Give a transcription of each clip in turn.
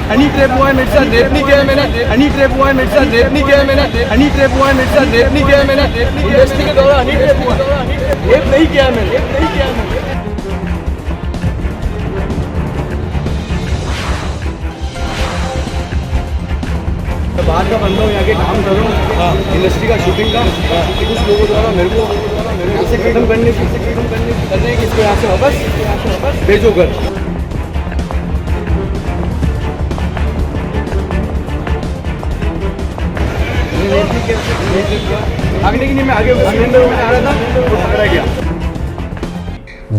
Honey trap हुआ है, मेरे साथ रेप नहीं किया मैंने, हनी ट्रैप हुआ है, मेरे साथ रेप नहीं किया मैंने, हनी ट्रैप हुआ है, मेरे साथ रेप नहीं किया मैंने, इंडस्ट्री के दौरान हनी ट्रैप हुआ, रेप नहीं किया मैंने, रेप नहीं किया मैंने। बाहर का बंदा हूँ, यहाँ के काम कर रहा हूँ, इंडस्ट्री का शूटिंग का, कुछ लोगों द्वारा मेरे को यहाँ से खत्म करने की इसको यहाँ से वापस भेजो कर। भागने की नहीं, मैं आगे सिलेंडर में आ रहा था और पकड़ा गया।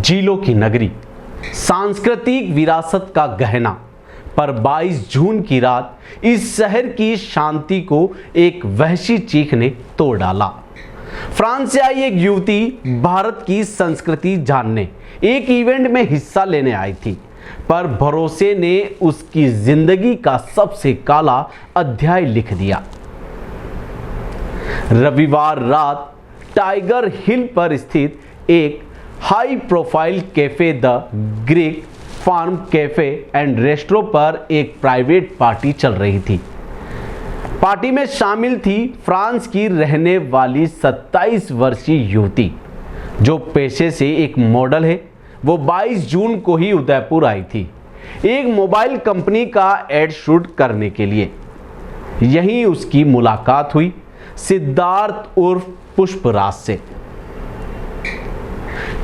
झीलों की नगरी, सांस्कृतिक विरासत का गहना, पर 22 जून की रात इस शहर की शांति को एक वहशी चीख ने तोड़ डाला। फ्रांस से आई एक युवती भारत की संस्कृति जानने एक इवेंट में हिस्सा लेने आई थी, पर भरोसे ने उसकी जिंदगी का सबसे काला अध्याय लिख दिया। रविवार रात टाइगर हिल पर स्थित एक high profile cafe the Greek farm cafe and restaurant पर एक प्राइवेट पार्टी चल रही थी। पार्टी में शामिल थी फ्रांस की रहने वाली 27 वर्षीय युवती, जो पेशे से एक मॉडल है। वो 22 जून को ही उदयपुर आई थी एक मोबाइल कंपनी का एड शूट करने के लिए। यहीं उसकी मुलाकात हुई सिद्धार्थ उर्फ पुष्पराज से।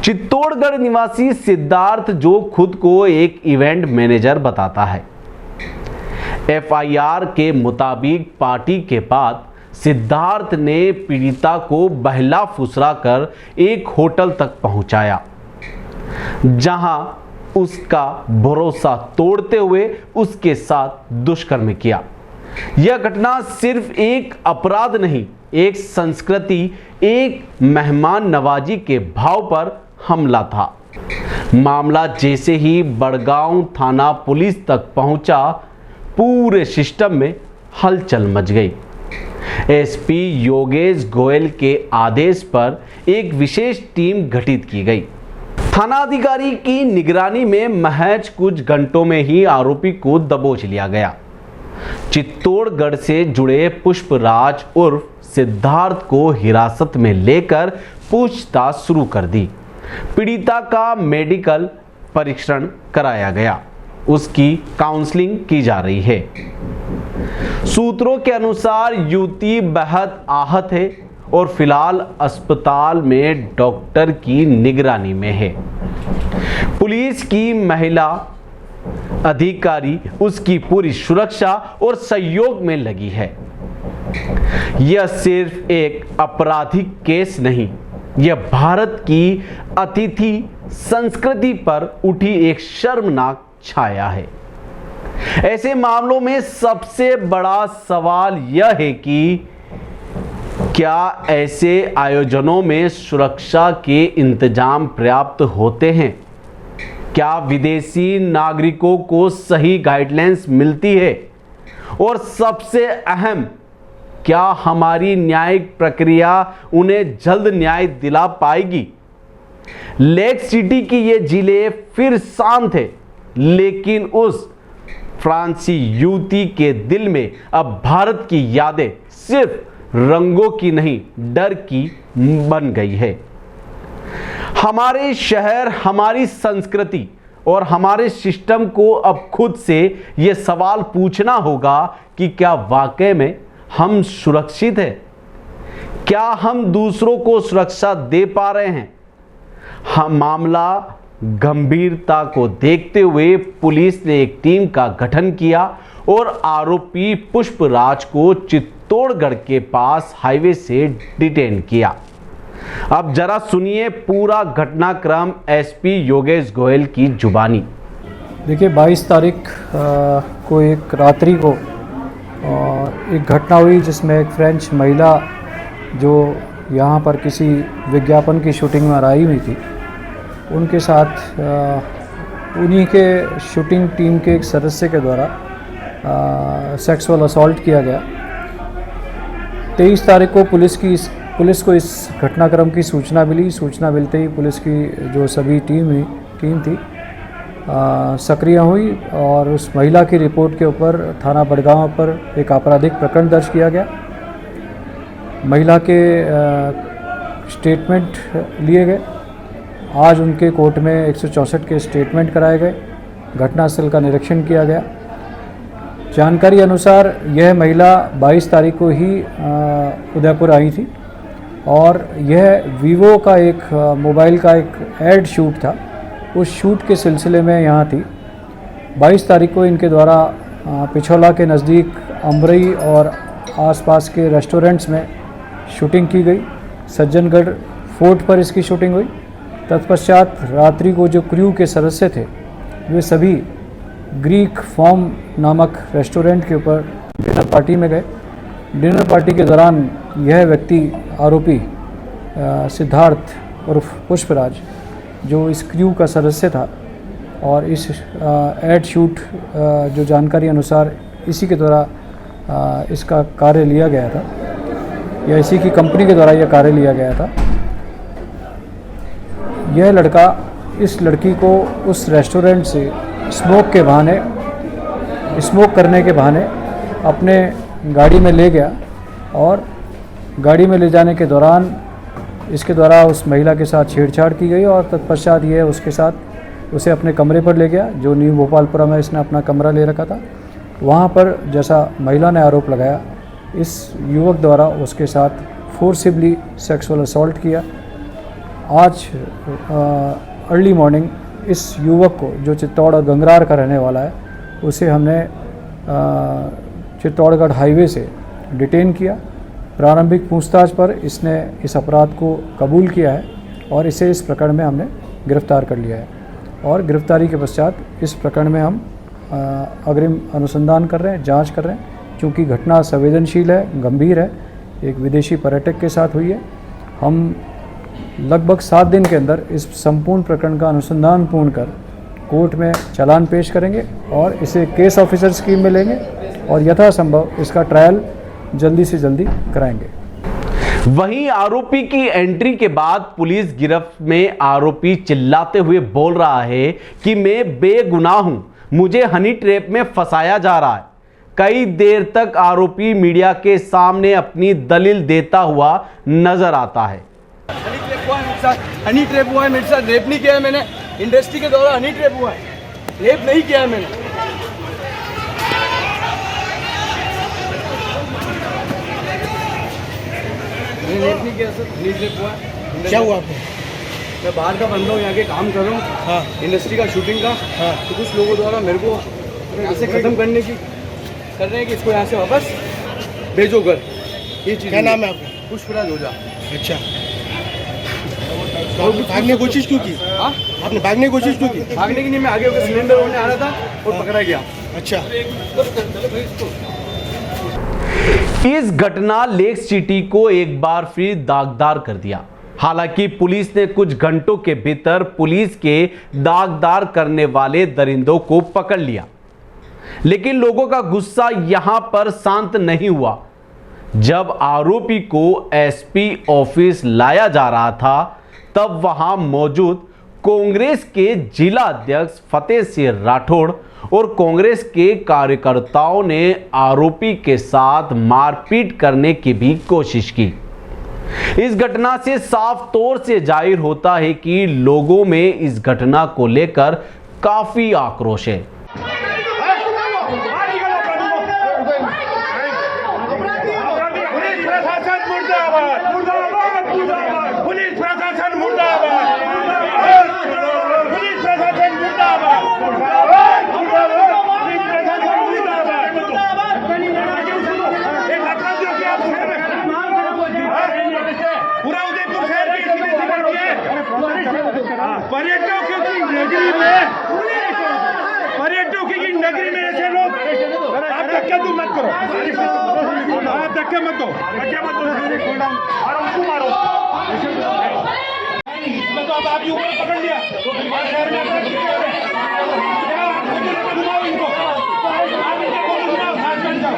चित्तौड़गढ़ निवासी सिद्धार्थ, जो खुद को एक इवेंट मैनेजर बताता है। एफआईआर के मुताबिक पार्टी के बाद सिद्धार्थ ने पीड़िता को बहला फुसला कर एक होटल तक पहुंचाया, जहां उसका भरोसा तोड़ते हुए उसके साथ दुष्कर्म किया। यह घटना सिर्फ एक अपराध नहीं, एक संस्कृति, एक मेहमान नवाजी के भाव पर हमला था। मामला जैसे ही बड़गांव थाना पुलिस तक पहुंचा, पूरे सिस्टम में हलचल मच गई। एसपी योगेश गोयल के आदेश पर एक विशेष टीम गठित की गई। थानाधिकारी की निगरानी में महज कुछ घंटों में ही आरोपी को दबोच लिया गया। चित्तौड़गढ़ से जुड़े पुष्पराज उर्फ सिद्धार्थ को हिरासत में लेकर पूछताछ शुरू कर दी। पीड़िता का मेडिकल परीक्षण कराया गया, उसकी काउंसलिंग की जा रही है। सूत्रों के अनुसार युवती बेहद आहत है और फिलहाल अस्पताल में डॉक्टर की निगरानी में है। पुलिस की महिला अधिकारी उसकी पूरी सुरक्षा और सहयोग में लगी है। यह सिर्फ एक आपराधिक केस नहीं, यह भारत की अतिथि संस्कृति पर उठी एक शर्मनाक छाया है। ऐसे मामलों में सबसे बड़ा सवाल यह है कि क्या ऐसे आयोजनों में सुरक्षा के इंतजाम पर्याप्त होते हैं? क्या विदेशी नागरिकों को सही गाइडलाइंस मिलती है? और सबसे अहम, क्या हमारी न्यायिक प्रक्रिया उन्हें जल्द न्याय दिला पाएगी? लेक सिटी की ये जिले फिर शांत है, लेकिन उस फ्रांसी युवती के दिल में अब भारत की यादें सिर्फ रंगों की नहीं, डर की बन गई है। हमारे शहर, हमारी संस्कृति और हमारे सिस्टम को अब खुद से यह सवाल पूछना होगा कि क्या वाकई में हम सुरक्षित हैं? क्या हम दूसरों को सुरक्षा दे पा रहे हैं? मामला गंभीरता को देखते हुए पुलिस ने एक टीम का गठन किया और आरोपी पुष्पराज को चित्तौड़गढ़ के पास हाईवे से डिटेन किया। अब जरा सुनिए पूरा घटनाक्रम एसपी योगेश गोयल की जुबानी। देखिए, 22 तारीख को एक रात्रि को एक घटना हुई जिसमें एक फ्रेंच महिला जो यहाँ पर किसी विज्ञापन की शूटिंग में आई हुई थी, उनके साथ उन्हीं के शूटिंग टीम के एक सदस्य के द्वारा सेक्सुअल असॉल्ट किया गया। 23 तारीख को पुलिस को इस घटनाक्रम की सूचना मिली। सूचना मिलते ही पुलिस की जो सभी टीम थी सक्रिय हुई और उस महिला की रिपोर्ट के ऊपर थाना बड़गांव पर एक आपराधिक प्रकरण दर्ज किया गया। महिला के स्टेटमेंट लिए गए। आज उनके कोर्ट में 164 के स्टेटमेंट कराए गए। घटनास्थल का निरीक्षण किया गया। जानकारी अनुसार यह महिला 22 तारीख को ही उदयपुर आई थी और यह वीवो का एक मोबाइल का एक एड शूट था, उस शूट के सिलसिले में यहाँ थी। 22 तारीख को इनके द्वारा पिछोला के नज़दीक अमरई और आसपास के रेस्टोरेंट्स में शूटिंग की गई। सज्जनगढ़ फोर्ट पर इसकी शूटिंग हुई। तत्पश्चात रात्रि को जो क्रू के सदस्य थे वे सभी ग्रीक फॉर्म नामक रेस्टोरेंट के ऊपर डिनर पार्टी में गए। डिनर पार्टी के दौरान यह व्यक्ति आरोपी सिद्धार्थ उर्फ पुष्पराज जो इस क्रू का सदस्य था और इस एड शूट जो जानकारी अनुसार इसी के द्वारा इसका कार्य लिया गया था या इसी की कंपनी के द्वारा यह कार्य लिया गया था। यह लड़का इस लड़की को उस रेस्टोरेंट से स्मोक करने के बहाने अपने गाड़ी में ले गया और गाड़ी में ले जाने के दौरान इसके द्वारा उस महिला के साथ छेड़छाड़ की गई और तत्पश्चात यह उसके साथ उसे अपने कमरे पर ले गया जो न्यू भोपालपुरा में इसने अपना कमरा ले रखा था। वहाँ पर जैसा महिला ने आरोप लगाया, इस युवक द्वारा उसके साथ फोर्सिबली सेक्सुअल असॉल्ट किया। आज अर्ली मॉर्निंग इस युवक को जो चित्तौड़ और गंगरार का रहने वाला है उसे हमने चित्तौड़गढ़ हाईवे से डिटेन किया। प्रारंभिक पूछताछ पर इसने इस अपराध को कबूल किया है और इसे इस प्रकरण में हमने गिरफ्तार कर लिया है और गिरफ्तारी के पश्चात इस प्रकरण में हम अग्रिम अनुसंधान कर रहे हैं, जांच कर रहे हैं। चूँकि घटना संवेदनशील है, गंभीर है, एक विदेशी पर्यटक के साथ हुई है। हम लगभग 7 दिन के अंदर इस संपूर्ण प्रकरण का अनुसंधान पूर्ण कर कोर्ट में चालान पेश करेंगे और इसे केस ऑफिसर स्कीम में लेंगे और यथासंभव इसका ट्रायल जल्दी से जल्दी कराएंगे। वहीं आरोपी की एंट्री के बाद पुलिस गिरफ्त में आरोपी चिल्लाते हुए बोल रहा है कि मैं बेगुनाह हूं, मुझे हनी ट्रैप में फंसाया जा रहा है। कई देर तक आरोपी मीडिया के सामने अपनी दलील देता हुआ नजर आता है। हनी ट्रैप हुआ है मेरे साथ, रेप नहीं किया है मैंने। इंडस्ट्री के द्वारा हनी ट्रैप हुआ है, रेप नहीं किया है मैंने। रेप नहीं किया सर, हनी ट्रैप हुआ है। क्या हुआ आपको? मैं बाहर का बंदा हूँ, यहाँ के काम कर रहा हूँ। हाँ। इंडस्ट्री का, शूटिंग का। हाँ। तो कुछ लोगों द्वारा मेरे को यहाँ से ख़त्म करने की कर रहे हैं कि इसको यहाँ से वापस भेजो घर। ये चीज़ क्या नाम है आपका? पुष्पराज ओझा। अच्छा, तो आपने भागने की कोशिश क्यों की? हाँ, आपने भागने की कोशिश क्यों की? भागने की नहीं, मैं आगे होकर सिलेंडर होने आ रहा था और पकड़ा गया। अच्छा, इस घटना लेक सिटी को एक बार फिर दागदार कर दिया। हालांकि पुलिस ने कुछ घंटों के भीतर पुलिस के दागदार करने वाले दरिंदों को पकड़ लिया, लेकिन लोगों का गुस्सा यहां पर शांत नहीं हुआ। जब आरोपी को एसपी ऑफिस लाया जा रहा था तब वहां मौजूद कांग्रेस के जिला अध्यक्ष फतेह सिंह राठौड़ और कांग्रेस के कार्यकर्ताओं ने आरोपी के साथ मारपीट करने की भी कोशिश की। इस घटना से साफ तौर से जाहिर होता है कि लोगों में इस घटना को लेकर काफी आक्रोश है। पर्यटकों की नगरी में ऐसे लोग, आप धक्का तो मत करो, आप धक्का मत दो, और उसको मारो। तो अब आप ऊपर पकड़ लिया तो शहर में घुमाओ इनको, आप इनको घुमाओ, साथ में जाओ।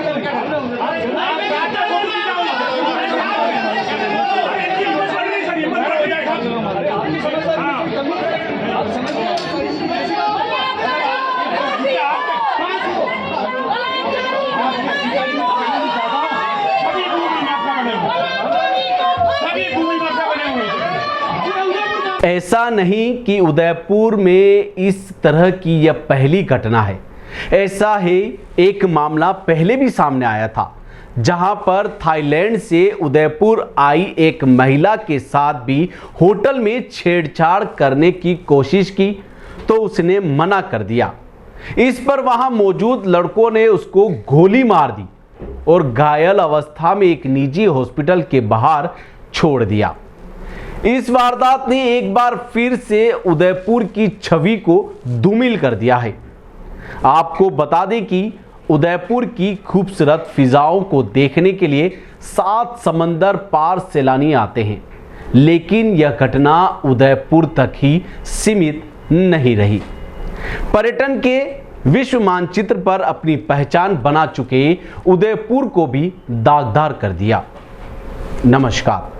ऐसा नहीं कि उदयपुर में इस तरह की यह पहली घटना है। ऐसा ही एक मामला पहले भी सामने आया था, जहां पर थाईलैंड से उदयपुर आई एक महिला के साथ भी होटल में छेड़छाड़ करने की कोशिश की तो उसने मना कर दिया। इस पर वहां मौजूद लड़कों ने उसको गोली मार दी और घायल अवस्था में एक निजी हॉस्पिटल के बाहर छोड़ दिया। इस वारदात ने एक बार फिर से उदयपुर की छवि को धूमिल कर दिया है। आपको बता दें कि उदयपुर की खूबसूरत फिजाओं को देखने के लिए 7 समंदर पार सैलानी आते हैं, लेकिन यह घटना उदयपुर तक ही सीमित नहीं रही। पर्यटन के विश्व मानचित्र पर अपनी पहचान बना चुके उदयपुर को भी दागदार कर दिया। नमस्कार।